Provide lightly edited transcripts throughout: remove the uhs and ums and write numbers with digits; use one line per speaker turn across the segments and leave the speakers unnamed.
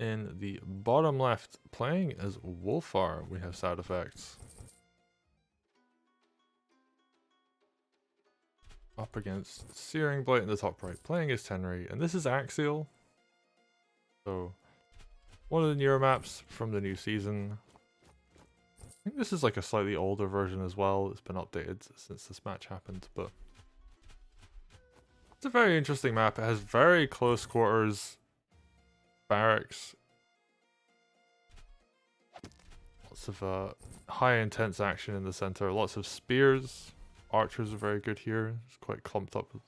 In the bottom left, playing as Wulfar, we have SadEffects. Up against searingblight in the top right, playing as Tenri, and this is Axial. So, one of the newer maps from the new season. I think this is like a slightly older version as well. It's been updated since this match happened, but it's a very interesting map. It has very close quarters barracks. Lots of high intense action in the center. Lots of spears. Archers are very good here. It's quite clumped up with,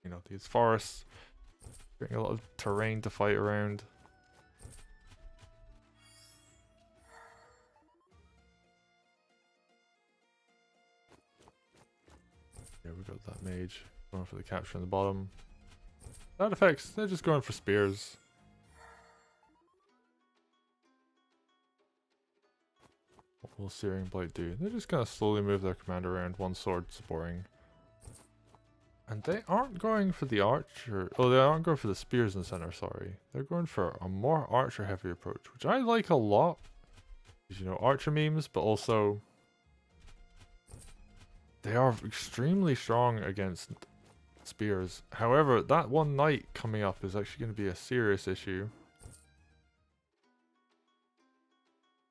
you know, these forests. Getting a lot of terrain to fight around. Yeah, we got that mage going for the capture in the bottom. SadEffects, they're just going for spears. What will searingblight do? They're just gonna slowly move their commander around, one sword supporting. And they aren't going for the archer. Oh, they aren't going for the spears in the center, sorry. They're going for a more archer heavy approach, which I like a lot. Because, you know, archer memes, but also they are extremely strong against spears. However, that one knight coming up is actually going to be a serious issue.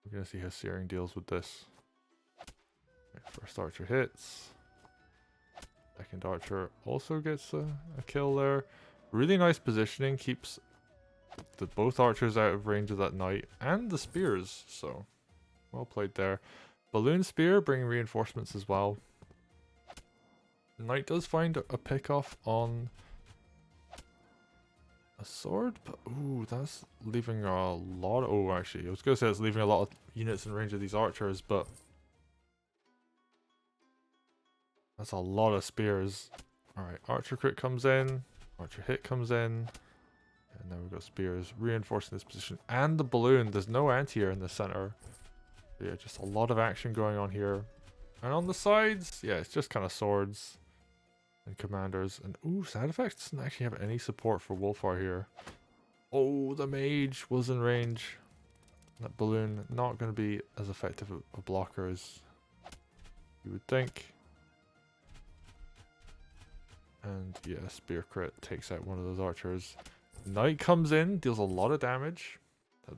We're going to see how Searing deals with this. Right, first archer hits. Second archer also gets a kill there. Really nice positioning. Keeps both archers out of range of that knight. And the spears. So, well played there. Balloon spear bringing reinforcements as well. Knight does find a pick off on a sword, but ooh, that's leaving a lot of, oh, actually, I was gonna say it's leaving a lot of units in range of these archers, but that's a lot of spears. Alright, archer crit comes in, archer hit comes in, and now we've got spears reinforcing this position, and the balloon. There's no anti-air in the center. Yeah, just a lot of action going on here. And on the sides, yeah, it's just kind of swords and commanders. And ooh, SadEffects doesn't actually have any support for Wulfar here. Oh, the mage was in range. That balloon not going to be as effective a blocker as you would think. And yeah, spear crit takes out one of those archers. Knight comes in, deals a lot of damage.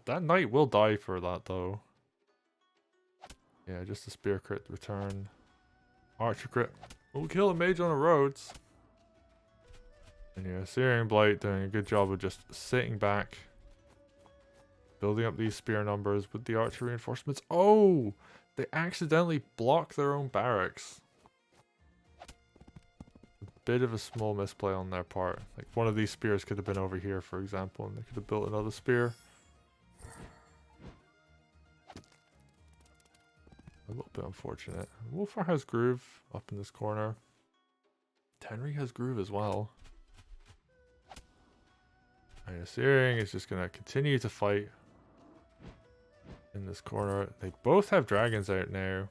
That knight will die for that though. Yeah, just a spear crit return. Archer crit. We'll kill a mage on the roads. And yeah, searingblight doing a good job of just sitting back. Building up these spear numbers with the archer reinforcements. Oh! They accidentally block their own barracks. A bit of a small misplay on their part. Like one of these spears could have been over here, for example, and they could have built another spear. A little bit unfortunate. Wulfar has groove up in this corner. Tenri has groove as well. And Searing is just going to continue to fight in this corner. They both have dragons out now.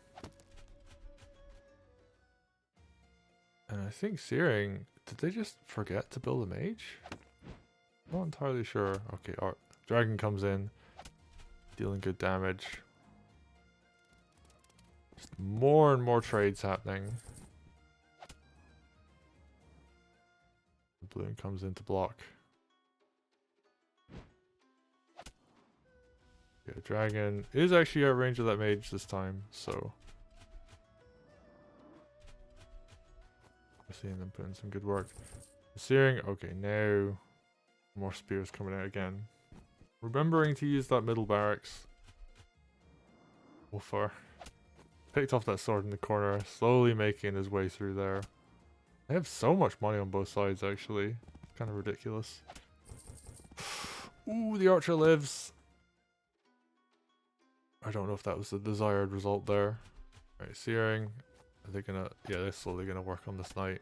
And I think Searing, did they just forget to build a mage? Not entirely sure. Okay, dragon comes in, dealing good damage. Just more and more trades happening. The balloon comes in to block. Yeah, dragon is actually out of range of that mage this time, so we're seeing them put in some good work. Searing, okay, now more spears coming out again. Remembering to use that middle barracks. Wulfar picked off that sword in the corner, slowly making his way through there. They have so much money on both sides, actually. It's kind of ridiculous. Ooh, the archer lives. I don't know if that was the desired result there. Alright, Searing. Are they gonna... yeah, they're slowly gonna work on this knight.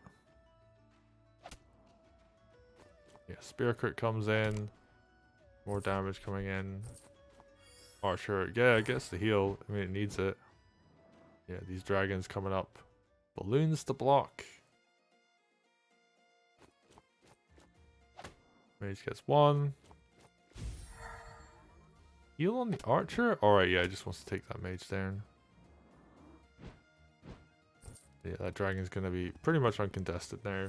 Yeah, spear crit comes in. More damage coming in. Archer, yeah, it gets the heal. I mean, it needs it. Yeah, these dragons coming up. Balloons to block. Mage gets one. Heal on the archer? Alright, yeah, he just wants to take that mage down. Yeah, that dragon's gonna be pretty much uncontested now.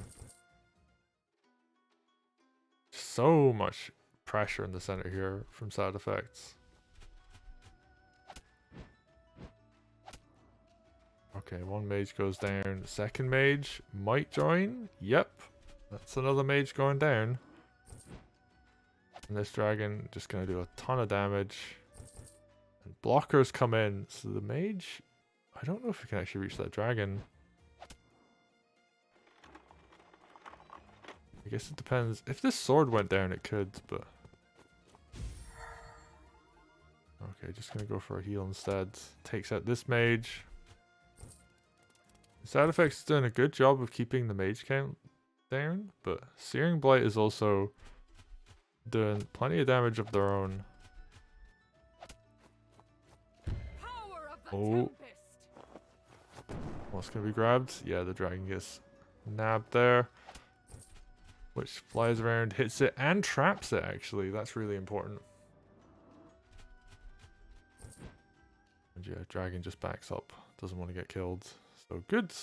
So much pressure in the center here from SadEffects. Okay, one mage goes down. Second mage might join. Yep. That's another mage going down. And this dragon just going to do a ton of damage. And blockers come in. So the mage... I don't know if we can actually reach that dragon. I guess it depends. If this sword went down, it could, but... Okay, just going to go for a heal instead. Takes out this mage. SadEffects is doing a good job of keeping the mage count down, but Searing Blight is also doing plenty of damage of their own. Oh. What's going to be grabbed? Yeah, the dragon gets nabbed there. Which flies around, hits it, and traps it, actually. That's really important. And yeah, dragon just backs up. Doesn't want to get killed. So good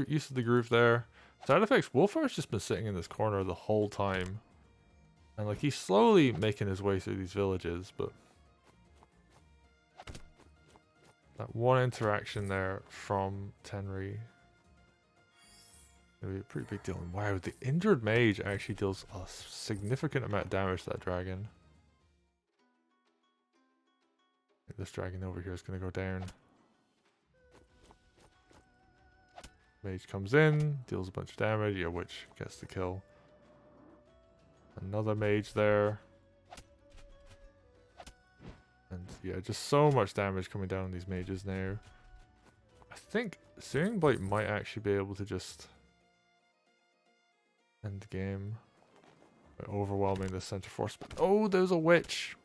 use of the groove there. SadEffects, Wulfar's just been sitting in this corner the whole time. And like he's slowly making his way through these villages, but that one interaction there from Tenri gonna be a pretty big deal. And wow, the injured mage actually deals a significant amount of damage to that dragon. This dragon over here is gonna go down. Mage comes in, deals a bunch of damage, yeah, which gets the kill. Another mage there. And yeah, just so much damage coming down on these mages now. I think Searing Blight might actually be able to just end the game by overwhelming the center force. But oh, there's a witch!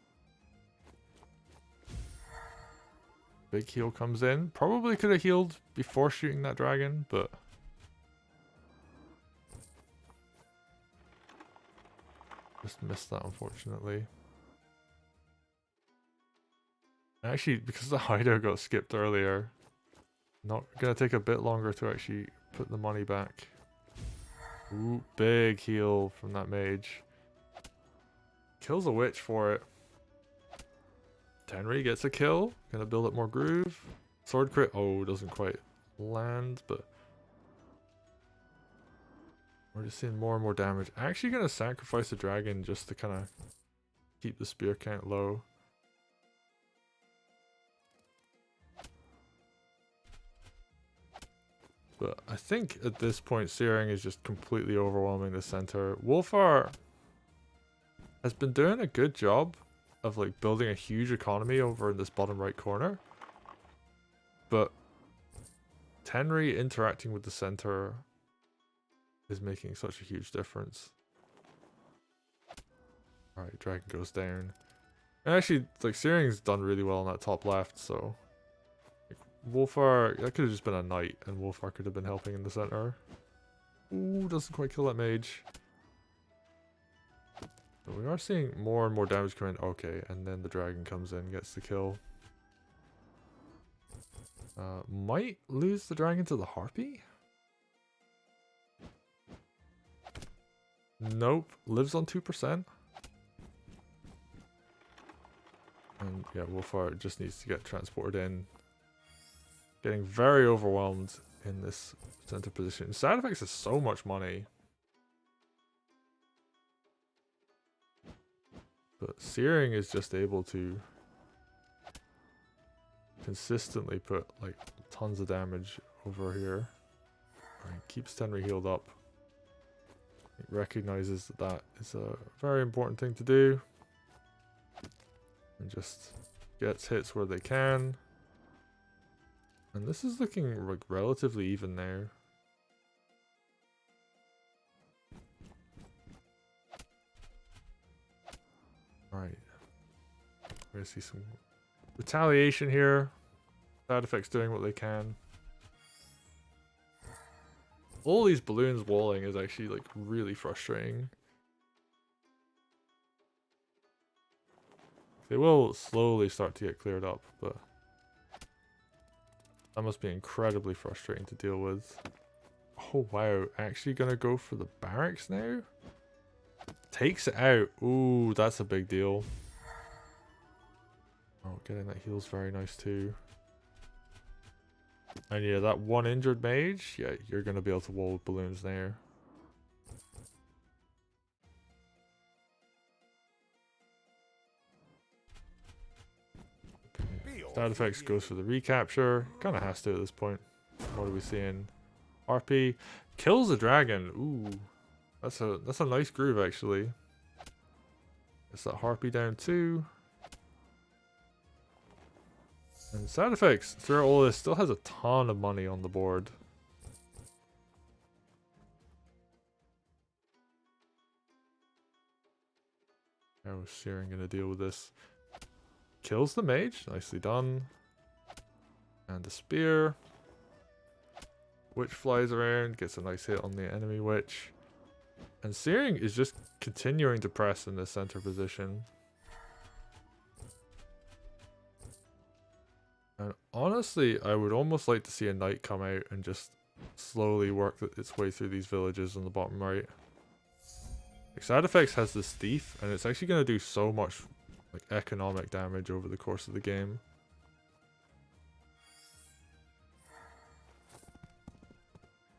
Big heal comes in. Probably could have healed before shooting that dragon, but just missed that, unfortunately. Actually, because the hideout got skipped earlier, not gonna take a bit longer to actually put the money back. Ooh, big heal from that mage. Kills a witch for it. Tenri gets a kill. Gonna build up more groove. Sword crit. Oh, doesn't quite land, but we're just seeing more and more damage. Actually gonna sacrifice the dragon just to kind of keep the spear count low. But I think at this point, Searing is just completely overwhelming the center. Wulfar has been doing a good job of like building a huge economy over in this bottom right corner. But Tenri interacting with the center is making such a huge difference. Alright, dragon goes down. And actually, like, Searing's done really well on that top left, so like, Wulfar, that could have just been a knight, and Wulfar could have been helping in the center. Ooh, doesn't quite kill that mage. But we are seeing more and more damage coming. Okay, and then the dragon comes in, gets the kill. Might lose the dragon to the harpy? Nope, lives on 2%. And yeah, Wulfar just needs to get transported in. Getting very overwhelmed in this center position. SadEffects has so much money. But Searing is just able to consistently put like tons of damage over here. Alright, keeps Tenri healed up. It recognizes that that is a very important thing to do. And just gets hits where they can. And this is looking like relatively even now. Alright. We're gonna see some retaliation here. SadEffects doing what they can. All these balloons walling is actually like really frustrating. They will slowly start to get cleared up, but that must be incredibly frustrating to deal with. Oh wow, actually gonna go for the barracks now? Takes it out. Ooh, that's a big deal. Oh, getting that heal's very nice too. And yeah, that one injured mage, yeah, you're gonna be able to wall with balloons now. SadEffects goes for the recapture. Kind of has to at this point. What are we seeing? RP kills the dragon. Ooh, that's a nice groove actually. It's that harpy down too. And SadEffects throughout all this still has a ton of money on the board. How is Searing gonna deal with this? Kills the mage, nicely done. And the spear. Witch flies around, gets a nice hit on the enemy witch. And Searing is just continuing to press in the center position. And honestly, I would almost like to see a knight come out and just slowly work its way through these villages on the bottom right. Like, SadEffects has this thief, and it's actually going to do so much like economic damage over the course of the game.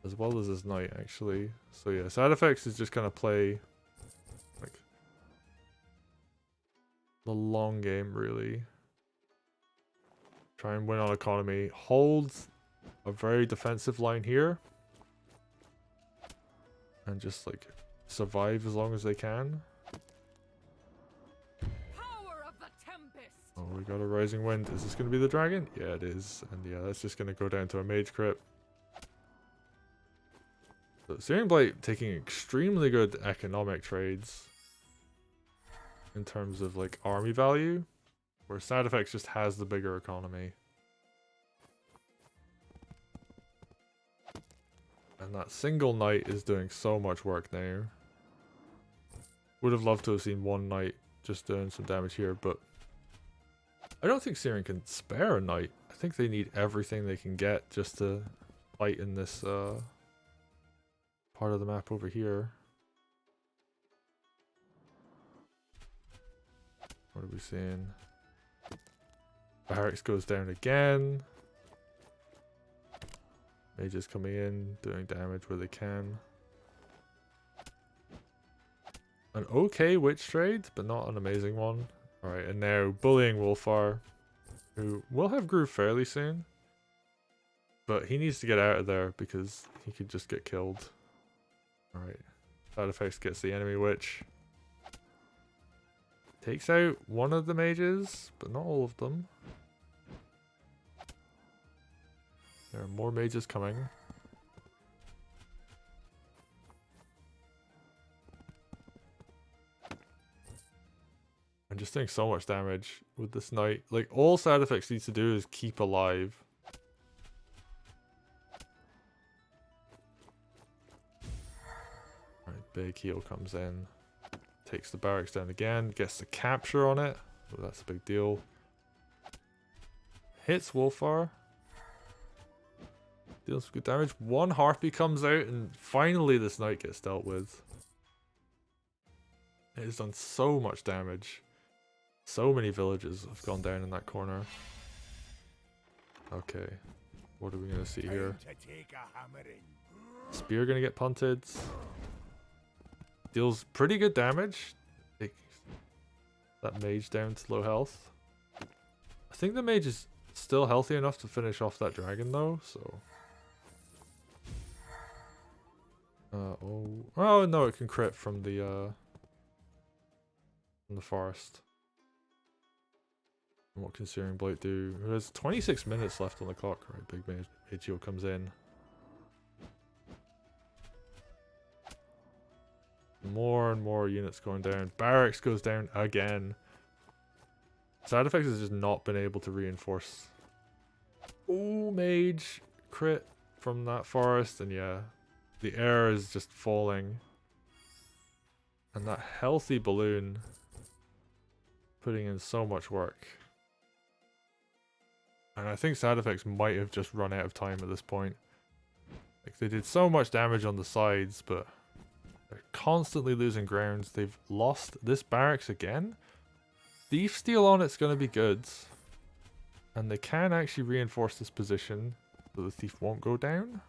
As well as his knight, actually. So yeah, SadEffects is just gonna play like the long game, really. Try and win on economy. Hold a very defensive line here. And just like survive as long as they can.
Power of the tempest.
Oh, we got a rising wind. Is this gonna be the dragon? Yeah, it is. And yeah, that's just gonna go down to a mage crit. So searingblight taking extremely good economic trades in terms of like army value, where SadEffects just has the bigger economy. And that single knight is doing so much work now. Would have loved to have seen one knight just doing some damage here, but I don't think Searing can spare a knight. I think they need everything they can get just to fight in this part of the map over here. What are we seeing? Barracks goes down again. Mages coming in, doing damage where they can. An okay witch trade, but not an amazing one. Alright, and now bullying Wulfar, who will have groove fairly soon. But he needs to get out of there because he could just get killed. Alright, SadEffects gets the enemy witch. Takes out one of the mages, but not all of them. There are more mages coming. I'm just doing so much damage with this knight. Like, all SadEffects needs to do is keep alive. Alright, big heal comes in. Takes the barracks down again. Gets the capture on it. Oh, that's a big deal. Hits Wulfar. Deals some good damage. One harpy comes out and finally this knight gets dealt with. It has done so much damage. So many villages have gone down in that corner. Okay. What are we going to see here? Spear going to get punted. Deals pretty good damage. Takes that mage down to low health. I think the mage is still healthy enough to finish off that dragon though, so... oh no, it can crit from the forest. And what can searingblight do? There's 26 minutes left on the clock. Right, big mage heal comes in. More and more units going down. Barracks goes down again. SadEffects has just not been able to reinforce. Oh, mage crit from that forest, and yeah, the air is just falling. And that healthy balloon putting in so much work. And I think SadEffects might have just run out of time at this point. Like, they did so much damage on the sides, but they're constantly losing grounds. They've lost this barracks again. Thief steal on it's going to be good. And they can actually reinforce this position so the thief won't go down.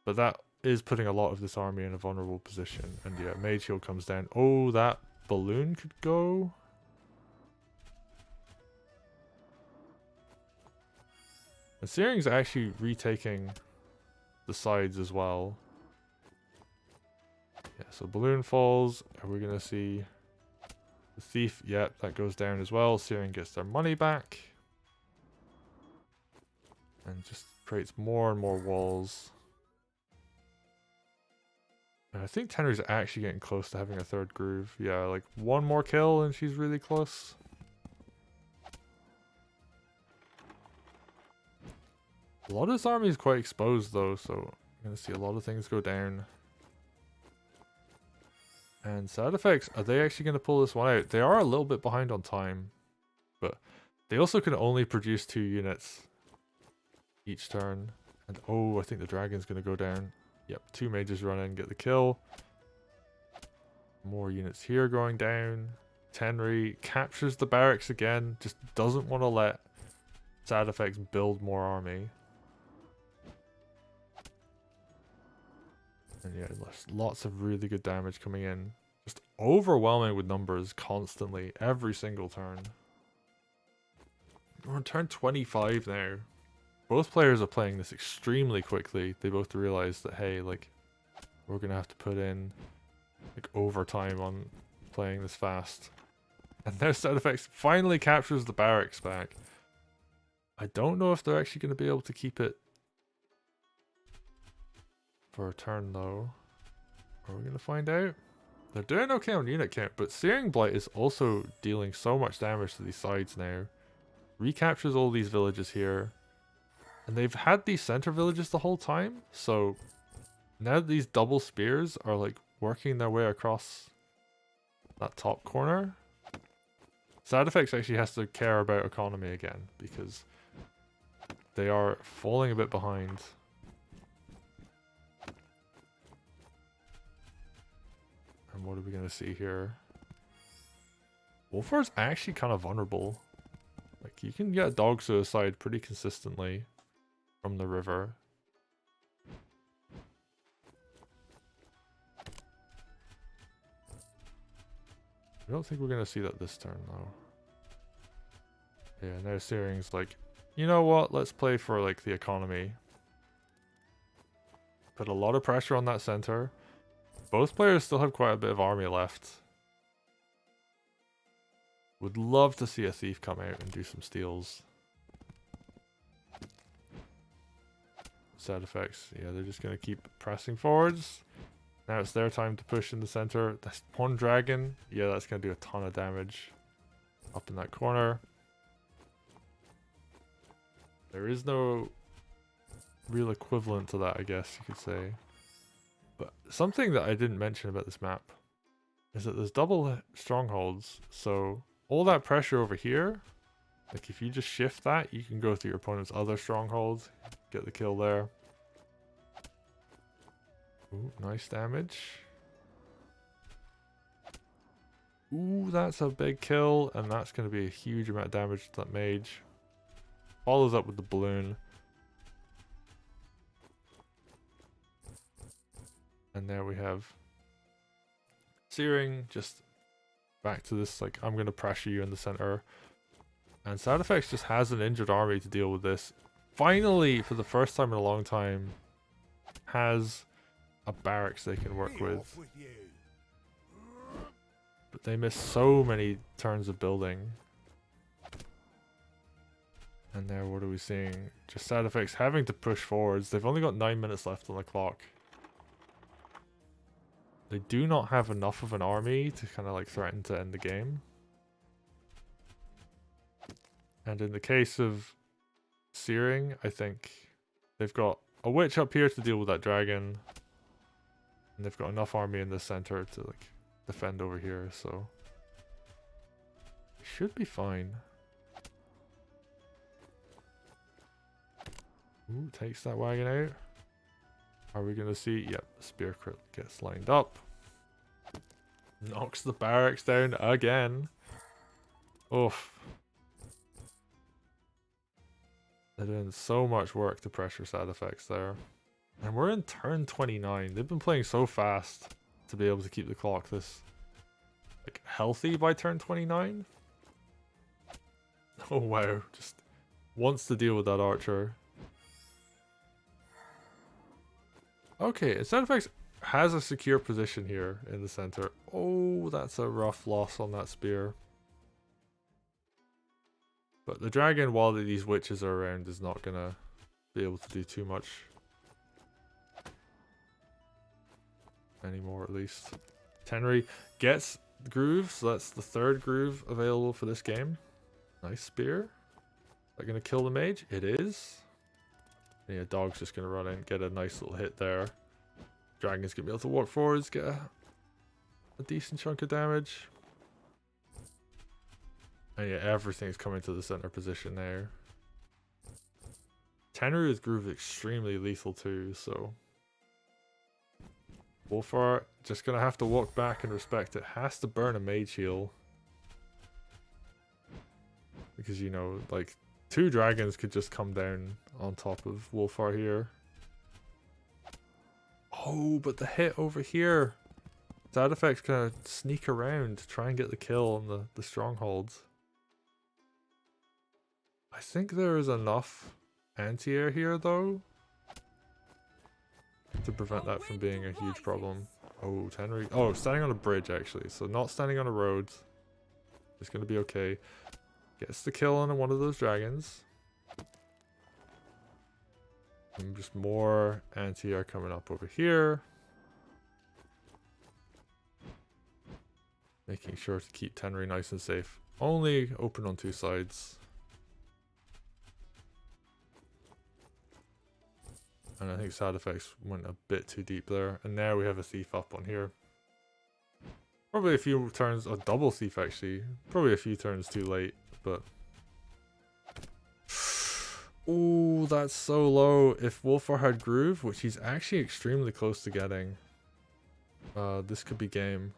But that is putting a lot of this army in a vulnerable position. And yeah, Mage Shield comes down. Oh, that balloon could go. And Searing's actually retaking the sides as well. Yeah, so balloon falls. Are we going to see the thief? Yep, that goes down as well. Searing gets their money back. And just creates more and more walls. And I think Tenri's actually getting close to having a third groove. Yeah, like one more kill and she's really close. A lot of this army is quite exposed though, so I'm going to see a lot of things go down. And SadEffects, are they actually going to pull this one out? They are a little bit behind on time, but they also can only produce 2 units each turn. And oh, I think the dragon's going to go down. Yep, 2 mages run in, get the kill. More units here going down. Tenri captures the barracks again, just doesn't want to let SadEffects build more army. And yeah, lots of really good damage coming in. Just overwhelming with numbers constantly, every single turn. We're on turn 25 now. Both players are playing this extremely quickly. They both realize that, hey, like, we're going to have to put in, like, overtime on playing this fast. And their SadEffects finally captures the barracks back. I don't know if they're actually going to be able to keep it for a turn though. Are we going to find out? They're doing okay on unit count, but Searing Blight is also dealing so much damage to these sides now. Recaptures all these villages here. And they've had these center villages the whole time, so now these double spears are like working their way across that top corner. SadEffects actually has to care about economy again because they are falling a bit behind. And what are we going to see here? Wulfar's actually kind of vulnerable. Like, you can get dog suicide pretty consistently from the river. I don't think we're going to see that this turn, though. Yeah, now Searing's like, you know what? Let's play for, like, the economy. Put a lot of pressure on that center. Both players still have quite a bit of army left. Would love to see a thief come out and do some steals. SadEffects, yeah, they're just going to keep pressing forwards. Now it's their time to push in the center. That's one dragon. Yeah, that's going to do a ton of damage up in that corner. There is no real equivalent to that, I guess you could say. But something that I didn't mention about this map is that there's double strongholds. So all that pressure over here, like if you just shift that, you can go through your opponent's other strongholds, get the kill there. Ooh, nice damage. Ooh, that's a big kill, and that's going to be a huge amount of damage to that mage. Follows up with the balloon. And there we have Searing, just back to this, like, I'm going to pressure you in the center. And SadEffects just has an injured army to deal with this. Finally, for the first time in a long time, has a barracks they can work with. But they miss so many turns of building. And there, what are we seeing? Just SadEffects having to push forwards. They've only got 9 minutes left on the clock. They do not have enough of an army to kind of like threaten to end the game. And in the case of Searing, I think they've got a witch up here to deal with that dragon. And they've got enough army in the center to like defend over here, so should be fine. Ooh, takes that wagon out. Are we gonna see? Yep, the spear crit gets lined up. Knocks the barracks down again. Oof. They're doing so much work to pressure SadEffects there. And we're in turn 29. They've been playing so fast to be able to keep the clock this like healthy by turn 29. Oh wow, just wants to deal with that archer. Okay, SadEffects has a secure position here in the center. Oh, that's a rough loss on that spear. But the dragon, while these witches are around, is not gonna be able to do too much anymore, at least. Tenri gets the groove, so that's the third groove available for this game. Nice spear. Is that gonna kill the mage? It is. Yeah, dog's just gonna run in, get a nice little hit there. Dragon's gonna be able to walk forwards, get a decent chunk of damage. And yeah, everything's coming to the center position now. Tenri's groove is extremely lethal too, so Wulfar just gonna have to walk back and respect it. Has to burn a mage heal. Because, you know, like, 2 dragons could just come down on top of Wulfar here. Oh, but the hit over here. SadEffects kind of sneak around to try and get the kill on the strongholds. I think there is enough anti-air here, though, to prevent that from being a huge problem. Oh, Tenri. Oh, standing on a bridge, actually. So not standing on a road. It's going to be okay. Gets the kill on one of those dragons. And just more anti-air coming up over here. Making sure to keep Tenri nice and safe. Only open on 2 sides. And I think SadEffects went a bit too deep there. And now we have a thief up on here. Probably a few turns, a double thief actually. Probably a few turns too late, but... Ooh, that's so low. If Wulfar had groove, which he's actually extremely close to getting, this could be game.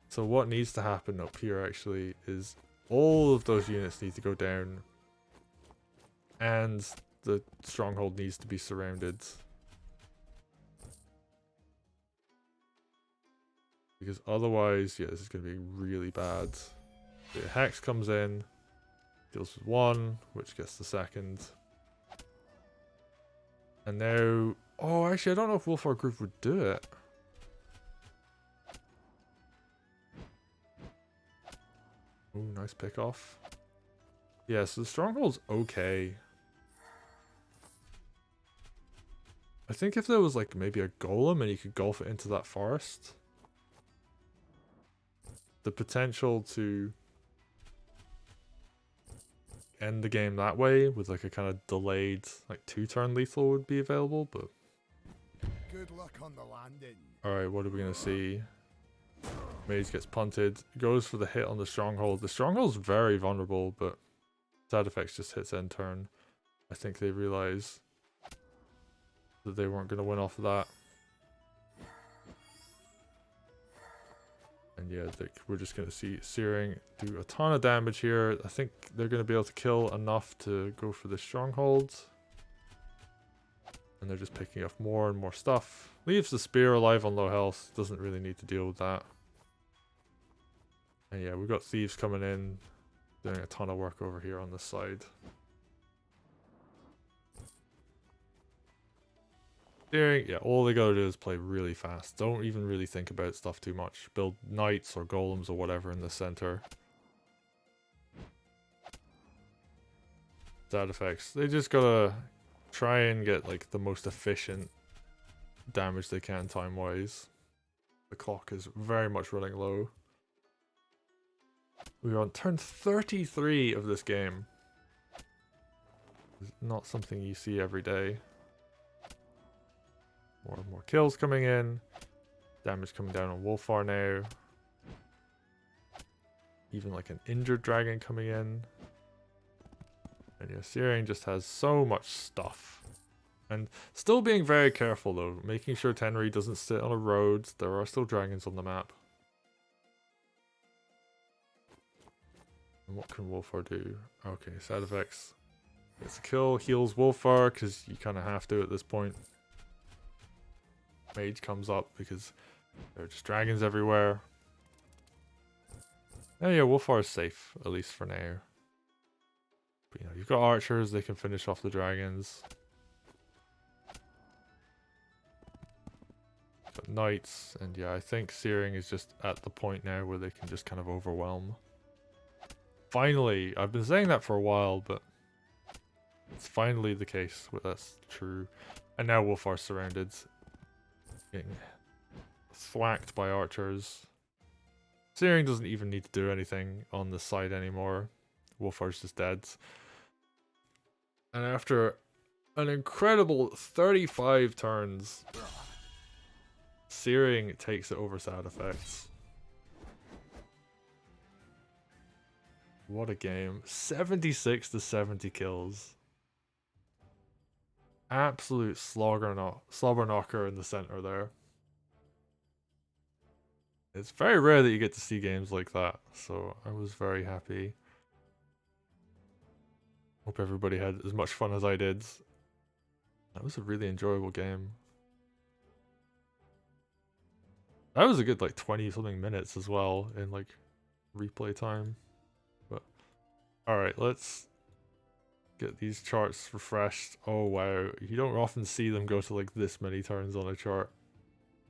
So what needs to happen up here actually is all of those units need to go down. And the stronghold needs to be surrounded. Because otherwise, yeah, this is going to be really bad. The Hex comes in, deals with 1, which gets the 2nd. And now... Oh, actually, I don't know if Wulfar Groove would do it. Ooh, nice pick off. Yeah, so the stronghold's okay. I think if there was like maybe a golem and you could golf it into that forest, the potential to end the game that way with like a kind of delayed like 2-turn lethal would be available, but
good luck on the landing.
Alright, what are we gonna see? Mage gets punted, goes for the hit on the stronghold. The stronghold's very vulnerable, but SadEffects just hits end turn. I think they realize that they weren't going to win off of that. And yeah, we're just going to see Searing do a ton of damage here. I think they're going to be able to kill enough to go for the stronghold. And they're just picking up more and more stuff. Leaves the spear alive on low health. Doesn't really need to deal with that. And yeah, we've got thieves coming in, doing a ton of work over here on this side. Yeah, all they gotta do is play really fast. Don't even really think about stuff too much. Build knights or golems or whatever in the center. SadEffects. They just gotta try and get like the most efficient damage they can time-wise. The clock is very much running low. We're on turn 33 of this game. It's not something you see every day. More kills coming in. Damage coming down on Wulfar now. Even like an injured dragon coming in. And yeah, Searing just has so much stuff. And still being very careful though, making sure Tenri doesn't sit on a road. There are still dragons on the map. And what can Wulfar do? Okay, SadEffects gets a kill, heals Wulfar because you kind of have to at this point. Mage comes up because there are just dragons everywhere. Oh yeah, Wulfar is safe, at least for now. But you know, you've got archers, they can finish off the dragons. Got knights, and yeah, I think Searing is just at the point now where they can just kind of overwhelm. Finally, I've been saying that for a while, but it's finally the case. That's true. And now Wulfar's surrounded. Getting thwacked by archers. Searing doesn't even need to do anything on this side anymore. Wulfar's just dead. And after an incredible 35 turns, Searing takes it over SadEffects. What a game. 76 to 70 kills. Absolute slobber knocker in the center there. It's very rare that you get to see games like that, so I was very happy. Hope everybody had as much fun as I did. That was a really enjoyable game. That was a good like 20 something minutes as well in like replay time. But alright, let's get these charts refreshed. Oh wow, you don't often see them go to like this many turns on a chart.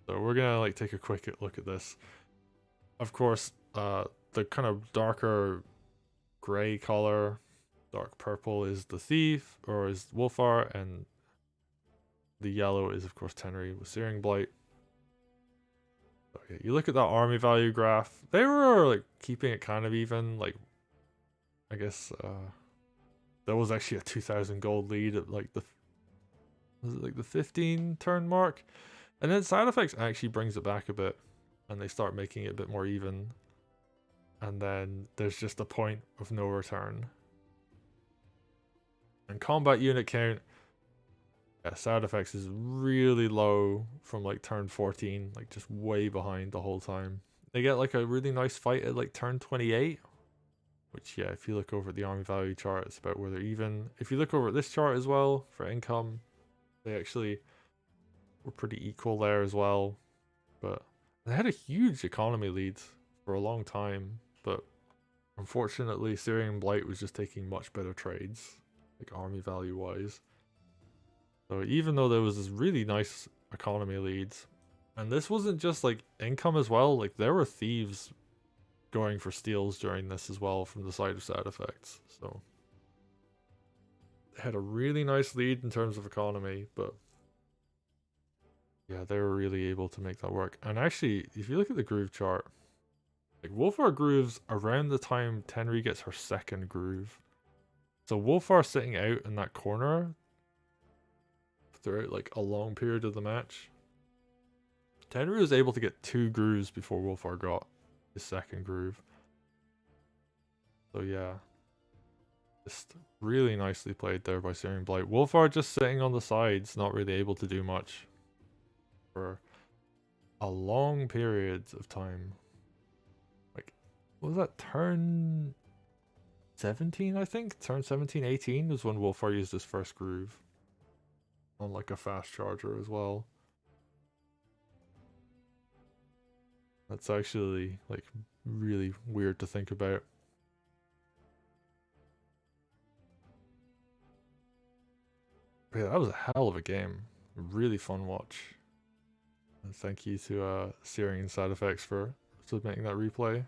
So we're gonna like take a quick look at this. Of course, the kind of darker gray color, dark purple is the thief, or is Wulfar, and the yellow is of course Tenri with searingblight. Okay, you look at that army value graph, they were like keeping it kind of even, like I guess there was actually a 2,000 gold lead at like the, was it like the 15 turn mark? And then SadEffects actually brings it back a bit, and they start making it a bit more even. And then there's just a point of no return. And combat unit count, yeah, SadEffects is really low from like turn 14, like just way behind the whole time. They get like a really nice fight at like turn 28, which yeah, if you look over at the army value chart, it's about where they're even. If you look over at this chart as well, for income, they actually were pretty equal there as well. But they had a huge economy lead for a long time, but unfortunately searingblight was just taking much better trades, like army value wise. So even though there was this really nice economy leads, and this wasn't just like income as well, like there were thieves going for steals during this as well from the side of SadEffects. So they had a really nice lead in terms of economy, but yeah, they were really able to make that work. And actually, if you look at the groove chart, like Wulfar grooves around the time Tenri gets her second groove. So Wulfar sitting out in that corner throughout like a long period of the match. Tenri was able to get 2 grooves before Wulfar got his second groove. So yeah, just really nicely played there by searingblight. Wulfar just sitting on the sides, not really able to do much for a long period of time. Like, what was that, turn 17, I think? Turn 17, 18 was when Wulfar used his first groove. On like a fast charger as well. That's actually like really weird to think about. But yeah, that was a hell of a game. Really fun watch. And thank you to Searing and SadEffects for submitting that replay.